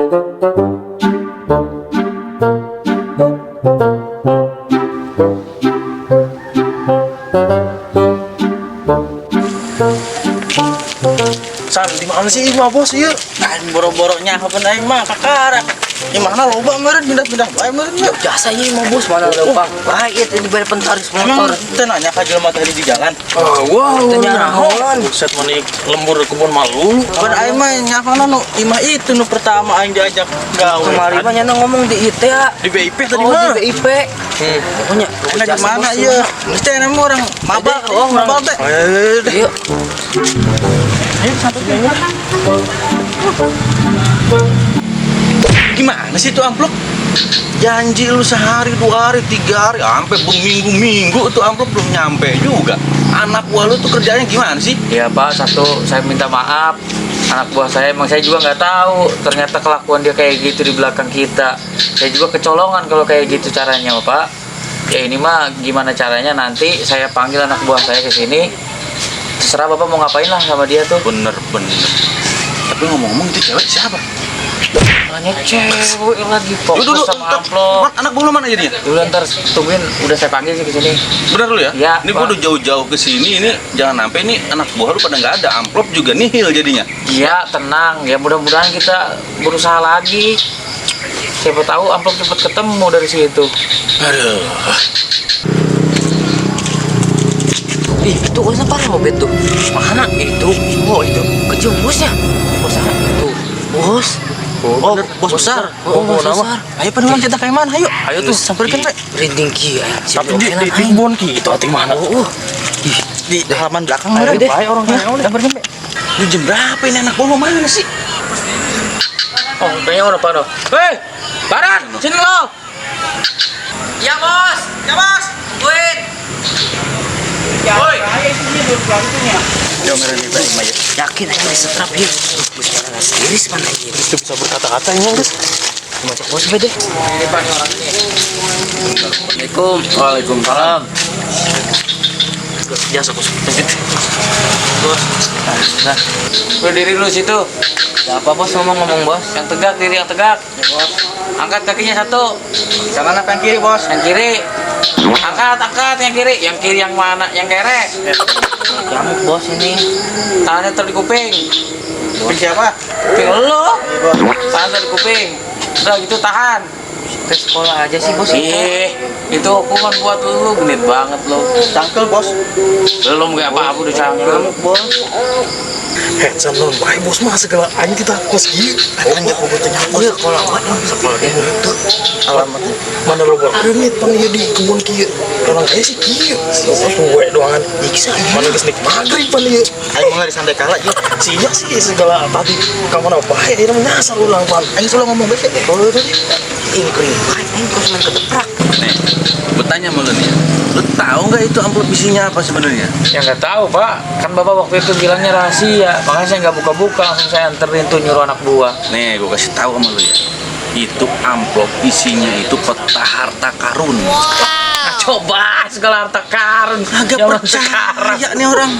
San, di mana sih mah bos ieu? Kan boro-boronya apa aing mah kakara. Di mana loba meureun pindah-pindah bae meureun nya. Jasa ieu mah bos mana leumpang. Bae ieu di bari pentaris motor. Teu nanya ka jelema tadi di jalan. Wow, tanya naon? Buset mani lembur kebun malu. Pan aing mah nyakana nu imah itu nu pertama aing diajak gawe. Kemarin mah nyana ngomong di IT ya. Di BIP tadi Oh, mah. di BIP. Pokoknya Nah, di mana ieu? Geus teh nama orang mabal. Oh, mabal teh. Ayo. Ayo satu aja. Gimana sih itu amplop? Janji lu sehari, 2 hari, 3 hari, sampai berminggu-minggu itu amplop belum nyampe juga. Anak buah lu tuh kerjanya gimana sih? Iya Pak, satu saya minta maaf. Anak buah saya emang saya juga nggak tahu. Ternyata kelakuan dia kayak gitu di belakang kita. Saya juga kecolongan kalau kayak gitu caranya Pak. Ya ini mah gimana caranya nanti saya panggil anak buah saya ke sini. Terserah Bapak mau ngapain lah sama dia tuh. Bener. Tapi ngomong-ngomong itu cewek siapa? Nanya cewek lagi fokus Duduk, sama amplop. anak buah lu mana jadinya? Dulu ntar tungguin, udah saya panggil sih ke sini. Bener lu ya? Iya, Ini Pak. gua udah jauh-jauh ke sini, ini jangan sampai ini anak buah lu pada nggak ada, amplop juga nihil jadinya. Iya, tenang. Ya mudah-mudahan kita berusaha lagi. Siapa tahu amplop cepet ketemu dari situ. Aduh. Ih, itu bosnya parah mau tuh. Mana? Itu. Oh, itu. Kecium bosnya. Bos apa? Tuh. Bos. Oh, bos besar. Oh, bos besar. Ayo penuh kita kayak mana? Ayo. Ayo tuh, samperin teh. Rinding kia. Tapi di kebun gitu ati mana? Oh. Di halaman belakang Ayo mana? deh. Baik orang samperin teh. Lu jam berapa ini anak buah lu mana sih? Oh, kayaknya udah Pak. Hei, Baran, sini lo. Ya bos. Ya, Mas. Wait. Woi. Jom ini baik mah ya. Yakin aja setrap ya. Bos jangan iris mana ini. Itu bisa berkata-kata ya, Mas. Macam bos beda. Ini Pak nih orang ini. Assalamualaikum. Waalaikumsalam. Jasa bos. Bos. Nah, berdiri dulu situ. Apa bos ngomong bos? Yang tegak, diri yang tegak. Bos. Angkat kakinya satu. Kanan apa yang kiri, Bos? Yang kiri. Angkat yang kiri. Yang kiri yang mana? Yang kere. Nyamuk bos ini. Tangannya taruh di kuping. Kuping siapa? Kuping lo. Tangan taruh di kuping. Udah gitu tahan. Ke sekolah aja sih bos. Itu hukuman buat lu, genit banget lo. Cangkel, Bos. Belum gak apa-apa udah canggung. Nyamuk bos. San non baik bos mah segala aing kita kos gieu. Aing jago betenya bos. Iya sekolah apa yang sekolah dia itu. Alamatnya mana lo bos? Reumit pan ieu di kebun kieu. Orang aya sih kieu. Suwe doangan. Iksa mana geus nik maghrib pan ieu. Aing mah disandai kala ieu. Sia sih segala tadi ka mana bae ieu menyasar ulang pan. Aing sulah ngomong bete. Oh tadi. Ini kering baik. Ini kos main keteprak. Nih, bertanya sama lu nih. Lu tahu nggak itu amplop isinya apa sebenarnya? Ya nggak tahu Pak, kan Bapak waktu itu bilangnya rahasia, makanya saya nggak buka-buka, langsung saya anterin tuh nyuruh anak buah. Nih, gua kasih tahu sama lu ya. Itu amplop isinya itu peta harta karun. Nah, coba segala harta karun. Agak zaman percaya nih orang.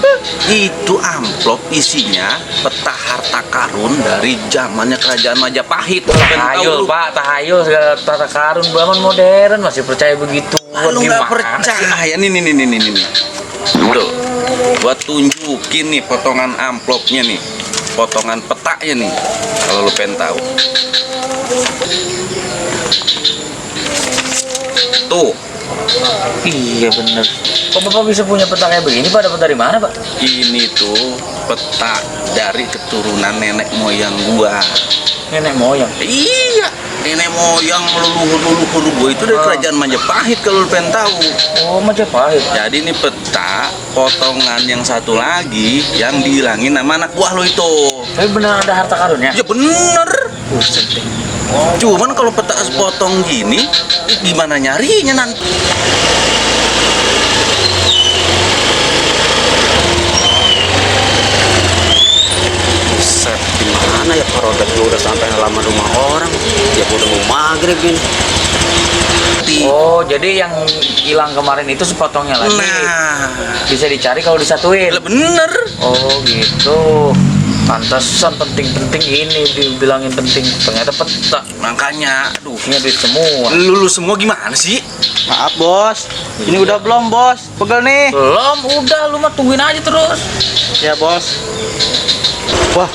Itu amplop isinya peta harta karun dari zamannya kerajaan Majapahit. Tahayul Pak, tahayul segala harta karun zaman modern masih percaya begitu. Lu nggak percaya nih. Tuh, gua tunjukin nih potongan amplopnya nih, potongan petanya nih. Kalau lu pengen tahu. Tuh, Iya bener. Kok Bapak bisa punya peta kayak begini Pak? Dapat dari mana Pak? ini tuh peta dari keturunan nenek moyang gua. Nenek moyang. Iya, nenek moyang leluhur gua itu dari kerajaan Majapahit kalau lu pengen tahu. Oh Majapahit. Jadi ini peta potongan yang satu lagi yang dihilangin nama anak buah lo itu. Tapi benar ada harta karunnya? Ya bener. Cuman kalau peta sepotong gini, gimana nyarinya nanti? Buset, gimana ya Pak udah sampai halaman rumah orang? Ya udah mau maghrib ini. Oh, jadi yang hilang kemarin itu sepotongnya lagi. Nah, Bisa dicari kalau disatuin. lah bener. Oh, gitu. Pantesan penting-penting ini dibilangin penting, ternyata peta. Makanya, aduh. Isinya duit semua. Lu semua gimana sih? Maaf bos, ini udah belum bos? Pegel nih. Belum, udah lu mah tungguin aja terus. Ya bos. Wah,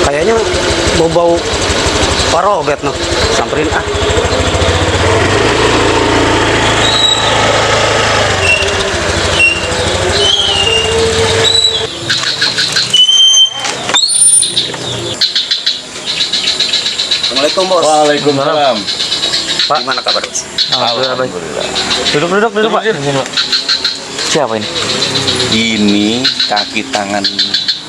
kayaknya bau-bau paroget noh. Samperin ah. Assalamualaikum bos. Waalaikumsalam. Pak. Gimana kabar bos? Alhamdulillah baik. Duduk Pak. Sini, Pak. Siapa ini? Ini kaki tangan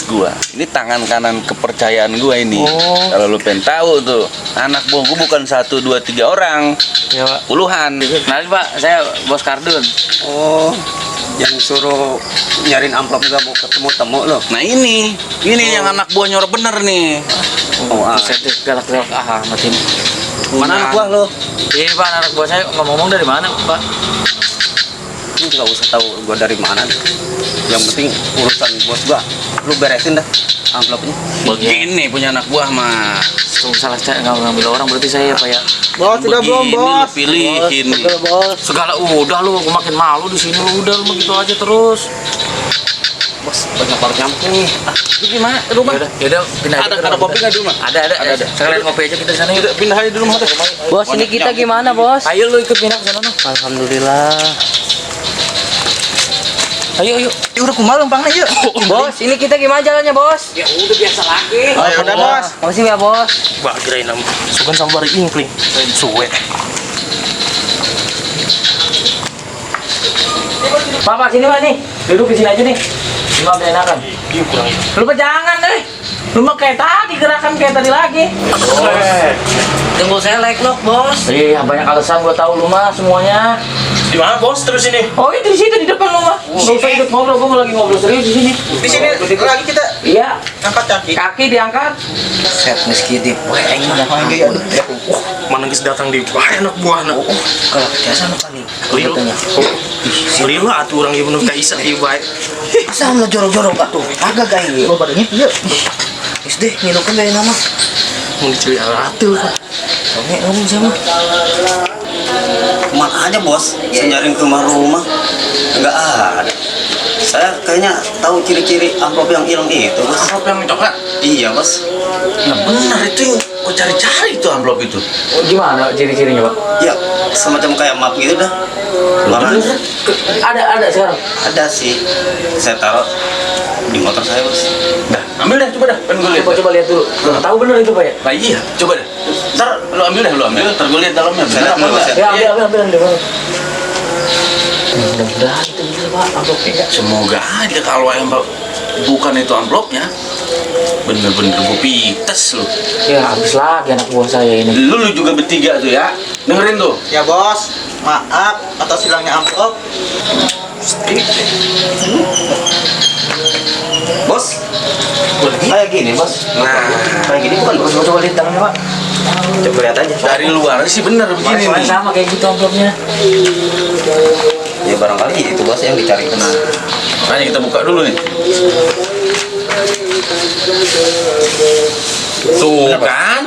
gua. Ini tangan kanan kepercayaan gua ini. Oh. Kalau lu pengen tahu tuh, anak buah gua bukan 1, 2, 3 orang, Ya Pak. puluhan. Kenalin Pak, saya Bos Kardun. Oh, yang suruh nyariin amplop juga mau ketemu temu loh. Nah ini yang anak buahnya orang bener nih. Oh, Saya galak-galak amat ini. mana anak buah lo? Ini Pak, anak buah saya ngomong dari mana Pak? Lu nggak usah tahu gua dari mana. Yang penting urusan bos gua, lu beresin dah amplopnya. Begini punya anak buah mah. Kalau salah saya nggak ngambil orang berarti saya Pak ya. Bos, Begini lu pilihin nih. bos. Segala udah lu, aku makin malu di sini lu udah lu begitu aja terus. Bos, banyak baru nyampe nih. Lu gimana rumah? Yaudah pindah aja ke Ada rumah kopi kita. nggak di rumah? Ada. Sekalian ngopi aja kita di sana yuk. Udah pindah aja di rumah deh. Bos, ini kita gimana, Bos? Ayo lu ikut pindah ke sana noh. Alhamdulillah. Ayo. Ya udah kumaha lempang nih yuk. Bos, ini kita gimana jalannya, Bos? Ya udah biasa lagi. Oh, ya udah bos. Makasih ya, Bos. Wah, kirain nama. Sukan sama bari ingkling. Suwe. Pak, sini Pak nih. Duduk di sini aja nih. Cuma ambil enakan. Iya, kurang ini. Lu mah jangan deh. Lu mah kayak tadi, gerakan kayak tadi lagi. Tunggu saya like lock, Bos. Iya, banyak alasan gua tahu lu mah semuanya. Di mana, Bos? Terus ini. Oh, itu di situ di depan lu mah. Enggak usah ikut ngobrol, gua mau lagi ngobrol serius di sini. Di sini lagi kita Iya, angkat kaki. kaki diangkat. Set meski di poeng mah. Mana guys datang di anak buah anak. Kalau biasa apa nih? Lil. Lil atuh orang ieu bener ka Isa ieu bae. Masa lo jorok-jorok atuh? Agak gaya. Lo badannya iya. Deh, ngilukan gaya nama. Mun dicuri atil. Oke, ngomong sama. Kemana aja bos? Saya nyariin ke rumah. Enggak ada. Saya kayaknya tahu ciri-ciri amplop yang hilang itu bos. Amplop yang coklat? Iya bos. Nah benar itu yang gua cari-cari itu amplop itu. Oh, gimana ciri-cirinya, Pak? Ya semacam kayak map gitu dah. Warnanya Ada sekarang. ada sih. Saya taruh di motor saya bos. Dah, ambil dah coba dah. Kan gua lihat. Coba lihat dulu. Nggak tahu bener itu, Pak ya? Nah iya, coba deh. Ntar lu ambil deh, Ntar gua lihat dalamnya. Saya lihat Bener apa dulu, enggak? Mas, Ya, ambil. Mudah-mudahan itu bener, Pak, amplopnya. Semoga aja kalau amplop bukan itu amplopnya. Bener-bener gua pites lu. Ya, habis lagi anak buah saya ini. Lu juga bertiga tuh ya. Dengerin tuh. Ya bos, maaf atas hilangnya amplop. Bos, kayak gini bos. Nah, Kayak gini bukan bos. Coba lihat tangannya, Pak. Coba lihat aja. dari luar sih bener begini Soalnya nih. sama kayak gitu amplopnya. Ya barangkali itu bos yang dicari. Makanya kita buka dulu nih. Tuh kan?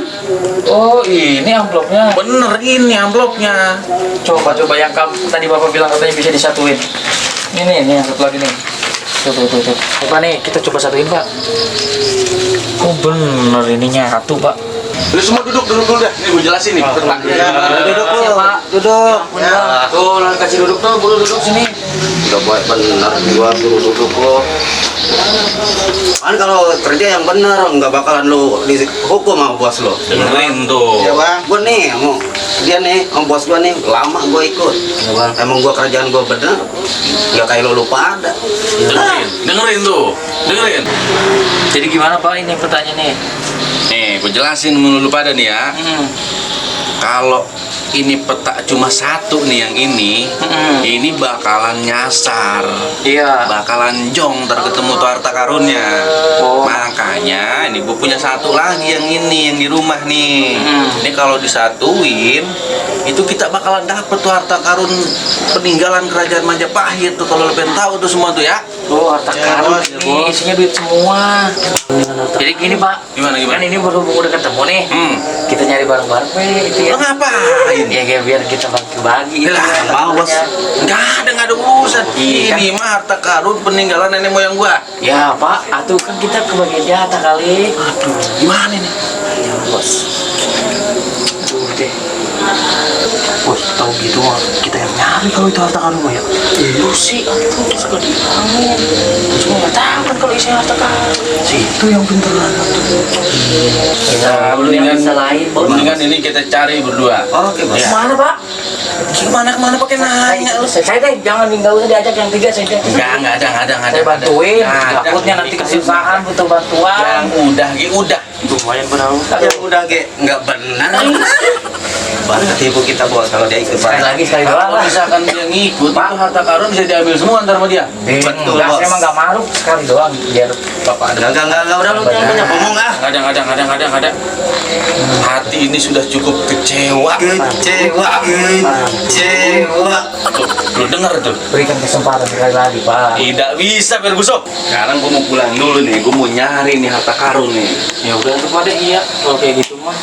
Oh, ini amplopnya. Bener ini amplopnya. Coba yang tadi Bapak bilang katanya bisa disatuin. Ini yang satu lagi nih. Tuh. Coba nih, kita coba satuin, Pak. Oh, bener ini nyatu, Pak. Lu semua duduk dulu dah. Ini gue jelasin nih. Bentar. Duduk Ya, Pak. Duduk. Ya. Tuh, lalu kasih duduk tuh, bulu duduk sini. Udah baik benar gua suruh duduk lo. Kan kalau kerja yang benar nggak bakalan lo dihukum sama bos lo. Dengerin tuh. Ya bang, gua nih mau dia nih sama bos gua nih lama gua ikut. Ya bang, emang gua kerjaan gua bener, nggak kayak lo lupa ada. Dengerin tuh. Dengerin. Jadi gimana, Pak, ini pertanyaannya? Nih, gue jelasin dulu pada nih ya. Kalau ini peta cuma satu nih yang ini bakalan nyasar. Iya. Bakalan jong ntar ketemu tuh harta karunnya. Oh. Makanya ini gue punya satu lagi yang ini yang di rumah nih. Ini kalau disatuin itu kita bakalan dapet tuh harta karun peninggalan kerajaan Majapahit tuh kalau lo pengen tahu tuh semua tuh ya. Oh, harta karun ini isinya duit semua. Jadi gini Pak, Gimana? kan ini berhubung udah ketemu nih, kita nyari bareng-bareng itu ya. Lo ngapain? Ya kayak biar kita bagi-bagi. Lah, Mau bos. nggak ada urusan. Iya. Ini mah harta karun peninggalan nenek moyang gua. Ya Pak, atuh kan kita kebagian jatah kali. Aduh, gimana nih? Ya bos. Tuh deh. Bos, tahu gitu mah kita yang nyari kalau itu harta karun ya. Lu sih, atuh suka dibangun. Cuma nggak tahu kan kalau isinya harta karun. Itu yang pinteran. Kita belum yang bisa lain, bos. Mendingan ini kita cari berdua. Oke bos. Kemana Pak? Kemana pakai nanya lu? Saya deh, jangan nggak usah diajak yang tiga saya. Nggak ada. Saya bantuin. Takutnya nanti kesusahan butuh bantuan. Yang udah. Lumayan benar. Ya udah ge nggak benar. Baru ketipu kita bos kalau dia ikut Sekali lagi sekali doang Kalau lah. misalkan dia ngikut, itu harta karun bisa diambil semua ntar sama dia. Betul, Enggak, bos. saya emang nggak maruk sekali doang biar bapak ada. Enggak udah lu jangan banyak ngomong ah. Nggak ada. Hati ini sudah cukup kecewa. Kecewa. Tuh, lu denger tuh. Berikan kesempatan sekali lagi Pak. Tidak bisa biar busuk. Sekarang gua mau pulang dulu nih. Gua mau nyari nih harta karun nih. Ya udah tuh Pak deh, iya. Kalau kayak gitu mah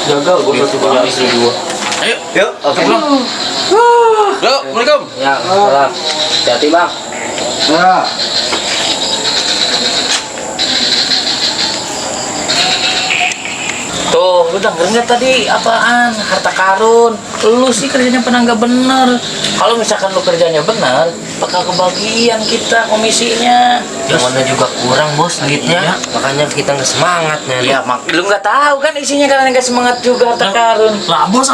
gagal gue satu punya istri dua. Ayo, Yuk, oke. pulang. Yuk, Assalamualaikum. Ya, salam. Hati Bang. Tuh, lu denger nggak tadi apaan? Harta karun. Lu sih kerjanya pernah nggak bener. Kalau misalkan lu kerjanya bener, bakal kebagian kita komisinya. Yang mana juga kurang bos duitnya, makanya kita nggak semangat nyari. Ya, lu nggak tahu kan isinya karena nggak semangat juga harta karun. Lah bos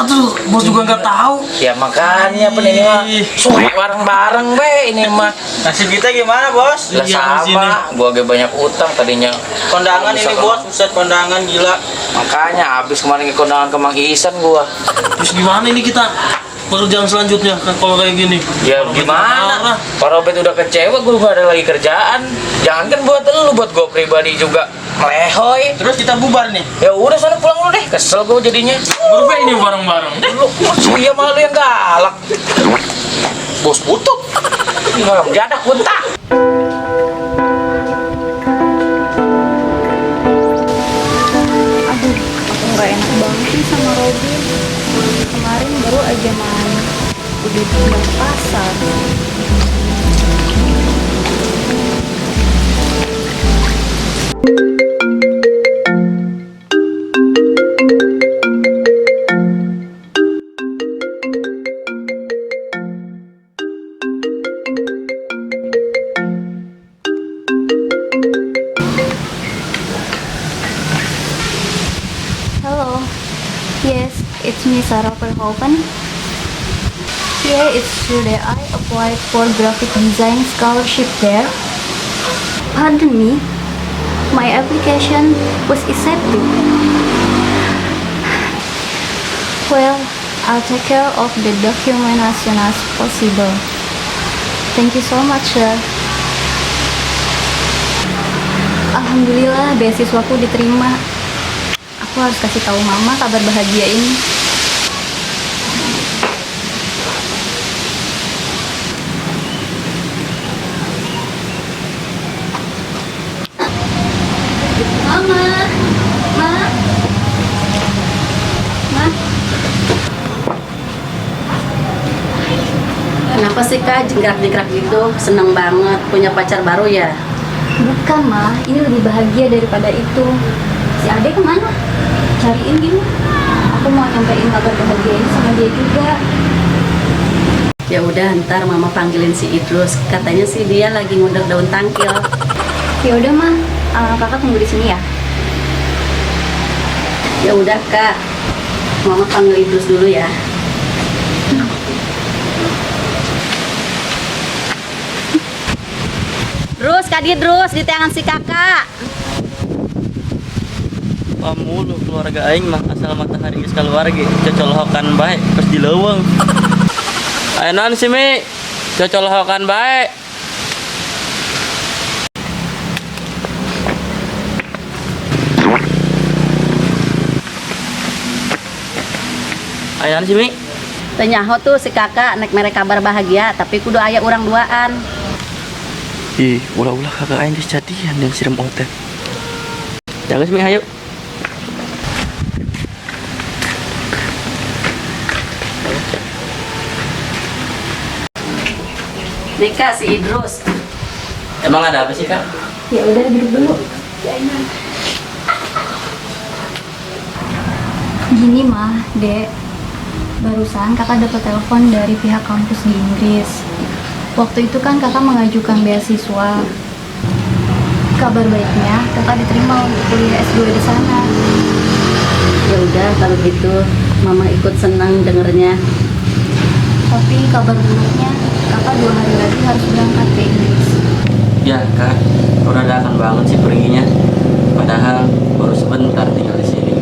bos juga nggak tahu. Ya makanya pen ini mah suka bareng-bareng be ini mah. Nasib kita gimana bos? Lah sama, gua agak banyak utang tadinya. Kondangan ini bos, buset kondangan gila. Makanya habis kemarin ke kondangan ke Mang Isan gua. Terus gimana ini kita pekerjaan selanjutnya kalau kayak gini? Ya gimana? Para Robert udah kecewa, gua gak ada lagi kerjaan. Jangan kan buat lu, buat gua pribadi juga melehoy. Terus kita bubar nih. Ya udah sana pulang lu deh, kesel gua jadinya. Berubah ini bareng-bareng. Lu iya malu yang galak. Bos butut. Nggak jadak buntak. Aduh, aku nggak enak banget nih sama Robin. Kemarin baru aja main, udah tinggal pasar. Hello. Yes, it's me, Sarah Verhoeven. Here it's true that I applied for graphic design scholarship there. Pardon me, my application was accepted. Well, I'll take care of the document as soon as possible. Thank you so much, sir. Alhamdulillah, beasiswaku diterima. Aku harus kasih tahu mama kabar bahagia ini. Mama, ma, ma. Kenapa sih Kak jengkrak-jengkrak gitu? Seneng banget punya pacar baru ya? Bukan, ma. Ini lebih bahagia daripada itu. Si Ade kemana? Cariin gimana? Aku mau nyampein kabar bahagia ini sama dia juga. Ya udah ntar mama panggilin si Idrus. Katanya sih dia lagi ngundang daun tangkil. Ya udah, ma. Kakak tunggu di sini ya. Ya udah Kak, mama panggil Idrus dulu ya. Drus, Kak Idrus, di tangan si kakak. Pamulu keluarga aing mah asal matahari geus kaluarga cocolhokan bae terus dileuweung. Aya naon sih Mi? Cocolhokan bae. Aya naon sih Mi? Ternyaho tuh si kakak naik merek kabar bahagia, tapi kudu aya urang duaan. Ih, ulah-ulah kakak aing geus jadian yang siram otet. Jangan sih, ayo. Nih Kak, si Idrus. Emang ada apa sih, Kak? Ya udah duduk dulu. Gini mah, Dek. Barusan kakak dapat telepon dari pihak kampus di Inggris. Waktu itu kan kakak mengajukan beasiswa. Kabar baiknya, kakak diterima untuk kuliah S2 di sana. Ya udah kalau gitu, Mama ikut senang dengernya. Tapi kabar buruknya, kakak 2 hari lagi harus berangkat ke Inggris. Ya, Kak. Udah datang banget sih perginya. Padahal baru sebentar tinggal di sini.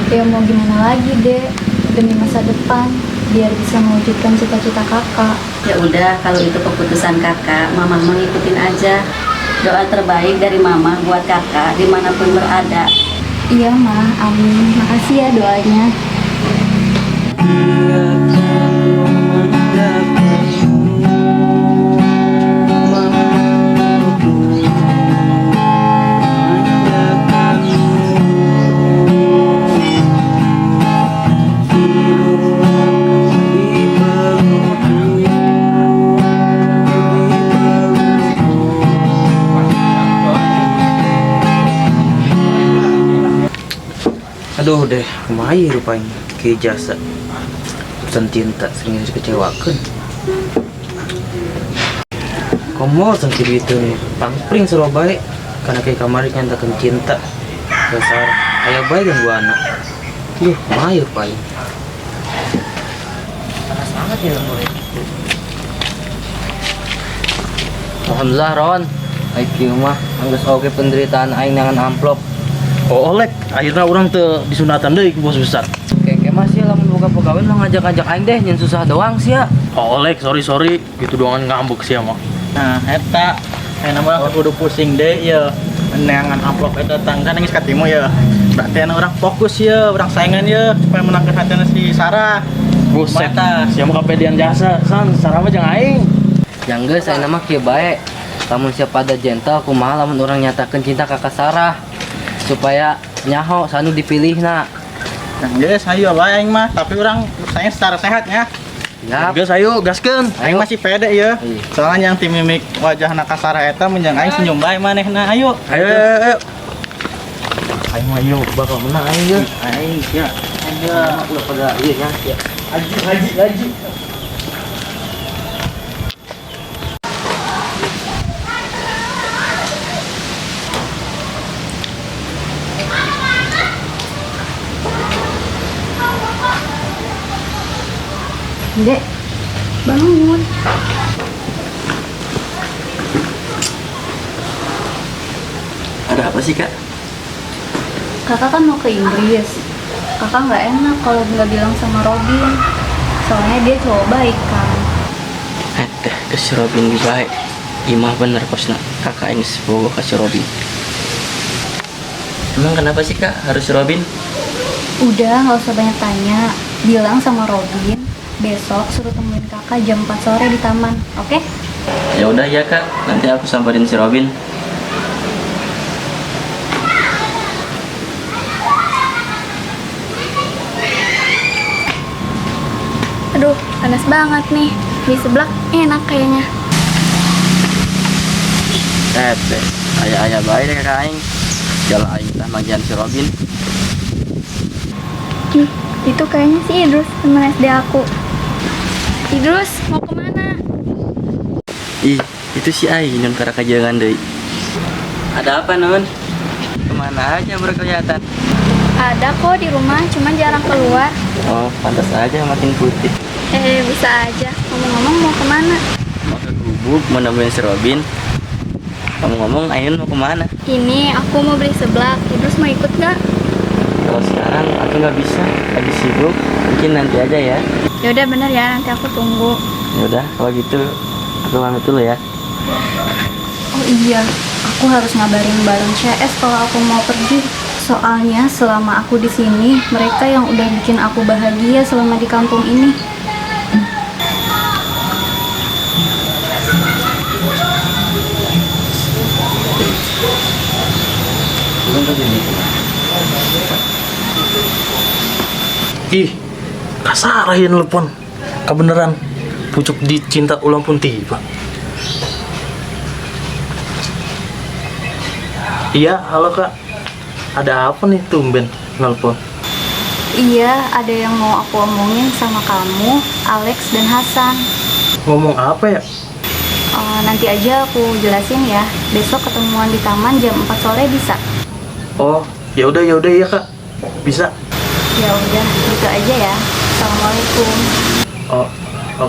Ya mau gimana lagi, Dek? Demi masa depan, biar bisa mewujudkan cita-cita kakak. Ya udah kalau itu keputusan kakak, Mama mengikutin aja. Doa terbaik dari Mama buat kakak dimanapun berada. Iya, Ma. Amin. Makasih ya doanya. Aduh deh, kemai rupanya ke jasa pesan cinta sering dikecewakan. Komo sendiri itu nih, pangpring Surabaya karena kayak kemarin nyatakan cinta dasar ayah baik dan gua anak. Kemai rupanya. Panas banget ya mulai. Alhamdulillah Ron. Aing mah anggeus oge penderitaan aing dengan amplop. Oh olek, akhirnya orang tuh disunatan deh bos besar. Keke masih lamun buka pegawai mah ngajak-ngajak aing deh nyen susah doang sih ya. Oh olek, sorry gitu doang ngambek sih mah. Nah, eta nama kudu pusing deh ya. Neangan amplop eta tangga nangis katimu ya. Berarti orang fokus ya, orang saingan ya supaya menangkan hatinya si Sarah. Buset, Mata. siapa kepedean jasa, sarama jangan aing. Yang geus aing mah kieu bae. Lamun siapa ada gentle kumaha lamun orang nyatakeun cinta ka Sarah. Supaya nyaho sanu dipilih nak. Nah, guys, ayo bae aing mah, tapi orang sayang secara sehatnya. Yap. Gas ayo, gaskeun. Aing masih pede ya. Iya. Soalnya yang tim mimik wajah nak Sarah eta menjang aing senyum bae manehna. Ayo. Ayo. Aing mah yuk bakal menang aing ya. Aing ya. Ada udah pada iya ya. Haji. Dek, bangun. Ada apa sih, Kak? Kakak kan mau ke Inggris. Kakak nggak enak kalau nggak bilang sama Robin. Soalnya dia cowok baik kan. Teh ke si Robin di baik. Imah bener kosna. Kakak ini sepupu ke si Robin. Emang kenapa sih, Kak, harus si Robin? Udah, nggak usah banyak tanya. Bilang sama Robin, besok suruh temuin kakak jam 4 sore di taman, oke? Ya udah ya, Kak. Nanti aku samperin si Robin. Aduh, panas banget nih. Di sebelah enak kayaknya. Teh. Ayah baik deh Kakak aing. Jalan aing tah magian si Robin. Itu kayaknya si Idrus, teman SD aku. Idrus, mau kemana? Ih, itu si aing nun kara kajangan deui. Ada apa, Nun? Kemana aja berkelihatan? Ada kok di rumah, cuman jarang keluar. Oh, pantas aja makin putih. Bisa aja. Ngomong-ngomong mau kemana? Mau ke gubuk, mau nemuin si Robin. Ngomong-ngomong, Ainun mau kemana? Ini aku mau beli seblak. Idrus mau ikut nggak? Kalau sekarang aku nggak bisa, lagi sibuk. Mungkin nanti aja ya. Yaudah bener ya, nanti aku tunggu. Yaudah, kalau gitu aku pamit dulu ya. Oh iya, aku harus ngabarin Balon CS kalau aku mau pergi. Soalnya selama aku di sini, mereka yang udah bikin aku bahagia selama di kampung ini. Ih, kasar ya nelpon. Kebeneran pucuk di cinta ulang pun tiba. Iya, halo Kak. Ada apa nih tumben nelpon? Iya, ada yang mau aku omongin sama kamu, Alex dan Hasan. Ngomong apa ya? Nanti aja aku jelasin ya. Besok ketemuan di taman jam 4 sore bisa? Oh, ya udah ya Kak. Bisa. Ya udah, gitu aja ya. Assalamualaikum. Oh,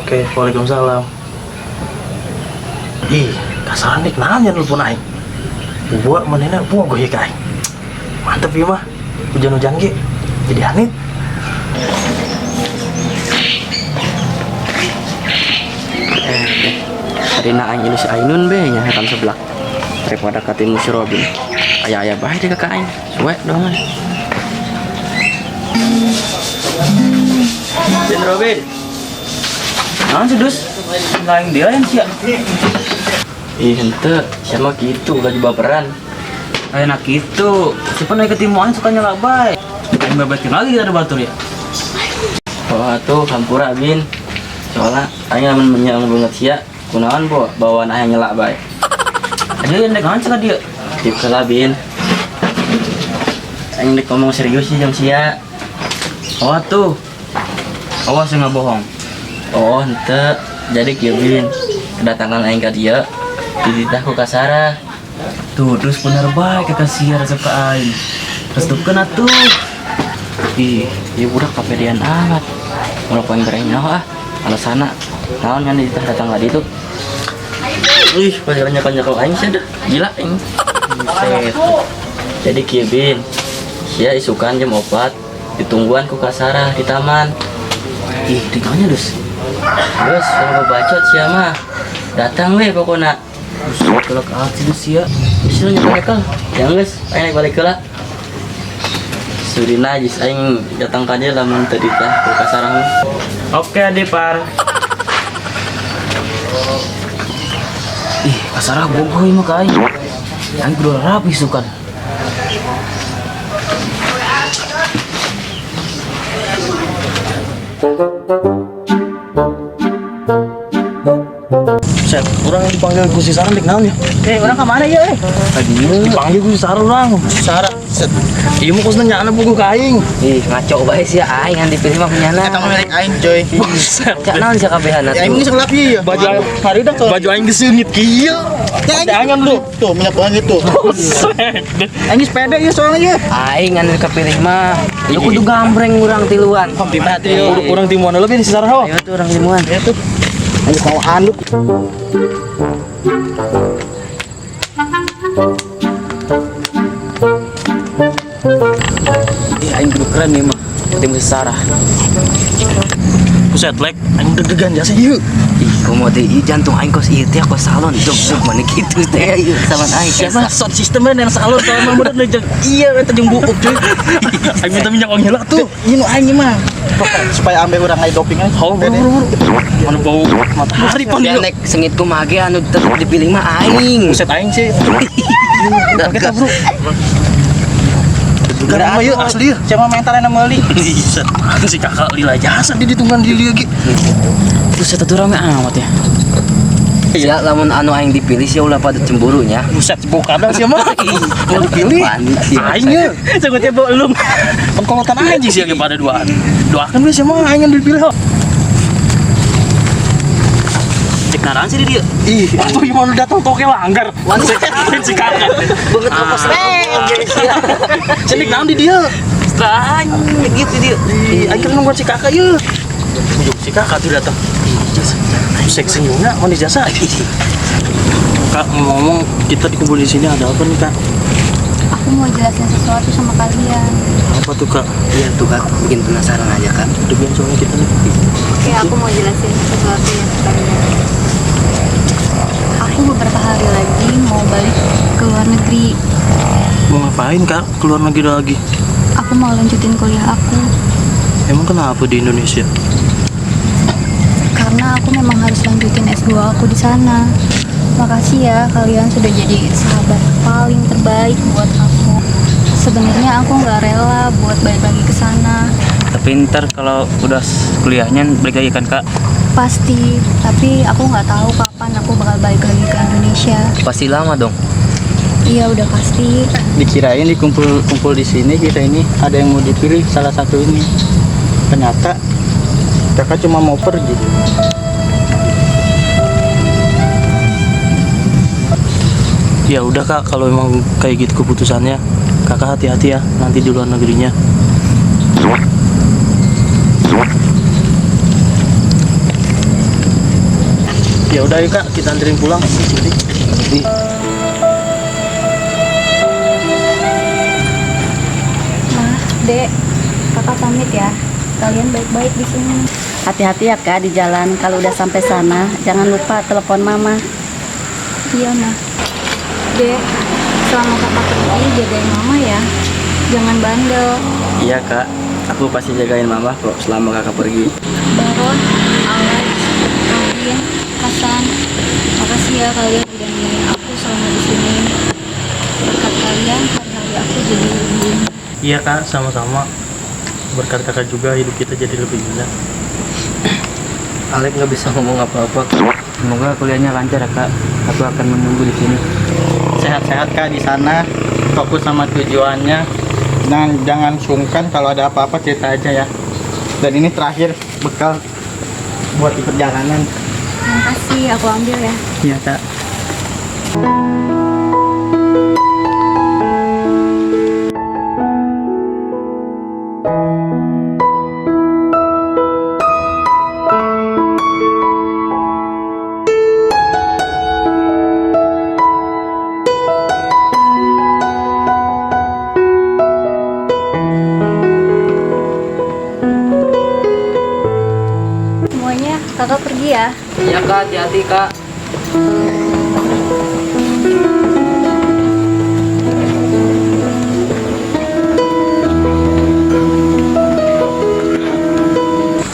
oke. Waalaikumsalam. Ih, kasar nih kenanya nelpon aing. Buat menena buat gue ya aing. Mantep ya mah. Hujan-hujan ge. Jadi aneh. Tadi na aing ilus ainun be nya hetan sebelah. Daripada katimu si Robin. Aya-aya bae deh kakak aing. Suwe dong. Den Robin. Naon sih dus? Lain dia yang sia. Ih henteu, sama gitu gak baperan. Enak gitu. Siapa naik ketimuan suka nyala bae. Aing bebetin lagi ada batur ya. Oh tuh kampura bin. Soalnya aing lamun menyang banget sia. Kunaon po bawaan aing nyela bae. Aja yang naik ngancak dia. Tip kala bin. Aing nek ngomong serius sih jam sia. Oh tuh. Awas nggak bohong. Oh ente. Jadi kieu bin. Kedatangan aing ka dia. Dititah ku ka Sarah. Tuh terus bener bae kekasih resep ka aing. Resepkeun atuh. Ih, ieu budak kapedean amat. Mulah poin bereng nyaho ah. Alasana. Naon ngan dititah datang ka ditu. Ih, banyak kau aing sih dah. Gila aing. Buset. Jadi kieu bin. Sia isukan jam 4 ditungguan ku ka Sarah di taman. Ih, tinggalnya dus. Terus kalau bacot sia mah datang we pokona. Buset kalau ka si dus sia. Bisa nyekel. Ya geus, aing naik balik heula. Suri najis aing datang ka dia lamun teu ditah ku ka Sarah. Oke, Adipar. Ih, ka Sarah bogoh mah ka aing. Aing kudu rapi sukan. Set, orang dipanggil Gusti Sarah dik naon ya? Orang kemana ya? Dipanggil Gusti Sarah orang. Sarah, set. Ieu mah kosna nyana buku ka aing. Ih, ngaco bae sia aing yang dipilih mah punyana. Eta mah merek aing coy. Cak naon sia kabehan Ya aing geus ngelap ieu. Baju hari dah baju aing geus kieu. Ya aing lu. Tuh minyak wangi tuh. Aing geus pede ieu soalnya ieu. Aing anu kepilih mah. Ya kudu gambreng urang tiluan. Urang timuan lebih di Sarah hawa. Ayo tuh urang timuan. Ya tuh. Aing mau anduk. Aing kudu keren nih mah. Tim Sarah. Buset lek, aing deg-degan jasa ieu. Ih, komo teh ieu jantung aing kos ieu teh kos salon. Jog mana kitu teh ieu sama aing. Siapa sound systemnya yang salur kalau mah bener jeung iya eta jeung buuk cuy. Aing minta minyak wangi heula tuh. Ieu nu aing mah. Supaya ambe urang aya doping aja. Mana bau matahari pan Ya ieu. nek sengitku mah ge anu tetep dipilih mah aing. Buset aing sih. Kita bro. Gara mah ieu asli ieu. Cuma mentalnya meuli. Buset, si kakak lila jasa di ditunggan di lieu ge. Buset atuh rame amat ya. Ya lamun anu aing dipilih sih ulah pada cemburunya. Buset, bau kadang sih mah. Mau dipilih. Aing ye. Sangutnya bawa ulung. Pengkolotan aja sih ge pada duaan. Doakan we sih mah aing yang dipilih. Cek naraan sih dia. Ih, atuh gimana datang toke langgar. Si kakak. Banget apa Cenik naon di dia. Strang gitu dia. Ih, aing kan nungguan si kakak ye. Si kakak tuh datang. Sek senyumnya mau dijasa. Kak ngomong kita dikumpul di sini ada apa nih kak? Aku mau jelasin sesuatu sama kalian. Apa tuh kak? Iya tuh kak, bikin penasaran aja kak. Debian soalnya kita nih. Oke, aku mau jelasin sesuatu ya ke kalian. Aku beberapa hari lagi mau balik ke luar negeri. Mau ngapain kak? Keluar negeri lagi? Aku mau lanjutin kuliah aku. Emang kenapa di Indonesia? Karena aku memang harus lanjutin S2 aku di sana. Makasih ya, kalian sudah jadi sahabat paling terbaik buat aku. Sebenarnya aku nggak rela buat balik lagi ke sana. Tapi ntar kalau udah kuliahnya balik lagi kan kak? Pasti, tapi aku nggak tahu kapan aku bakal balik lagi ke Indonesia. Pasti lama dong. Iya udah pasti. Dikirain dikumpul di sini kita ini ada yang mau dipilih salah satu ini. Ternyata kakak cuma mau pergi. Ya udah kak, kalau emang kayak gitu keputusannya, kakak hati-hati ya nanti di luar negerinya. Ya udah yuk kak, kita anterin pulang. Nah, Dek, kakak pamit ya. Kalian baik-baik di sini. Hati-hati ya kak di jalan. Kalau udah sampai sana, jangan lupa telepon mama. Iya, Mah. Dek, selama kakak pergi jagain mama ya. Jangan bandel. Iya kak, aku pasti jagain mama kok selama kakak pergi. Baron, Alex, Alvin, Hasan, makasih ya kalian udah nemenin aku selama di sini. Berkat kalian, hari-hari aku jadi lebih. Iya kak, sama-sama. Berkat kakak juga hidup kita jadi lebih indah. Alek nggak bisa ngomong apa-apa. Semoga kuliahnya lancar ya kak. Aku akan menunggu di sini. Sehat-sehat kak di sana. Fokus sama tujuannya. Jangan sungkan kalau ada apa-apa cerita aja ya. Dan ini terakhir bekal buat di perjalanan. Makasih, aku ambil ya. Iya kak. Semuanya, kakak pergi ya. Iya kak, hati-hati kak.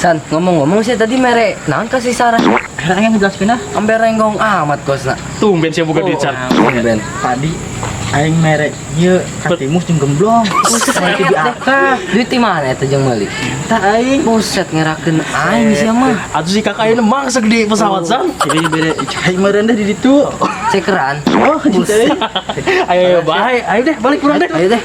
San, ngomong-ngomong sih tadi merek naon kasih Sarah. Yang ngejelaskeun ah. Amber renggong amat kosna. Tumben saya buka duit San. Tumben. Tadi aing merek ieu katimus jeung gemblong. Buset, Sampai di akar. duit di mana eta jeung meuli? Tak aing. Buset ngerakeun aing sia mah. Atuh si kakak ayeuna mah segede pesawat San. Jadi bere cai merendah di ditu. Cekeran. Oh, gitu. Ayo bae. Ayo deh balik pulang deh. Ayo deh.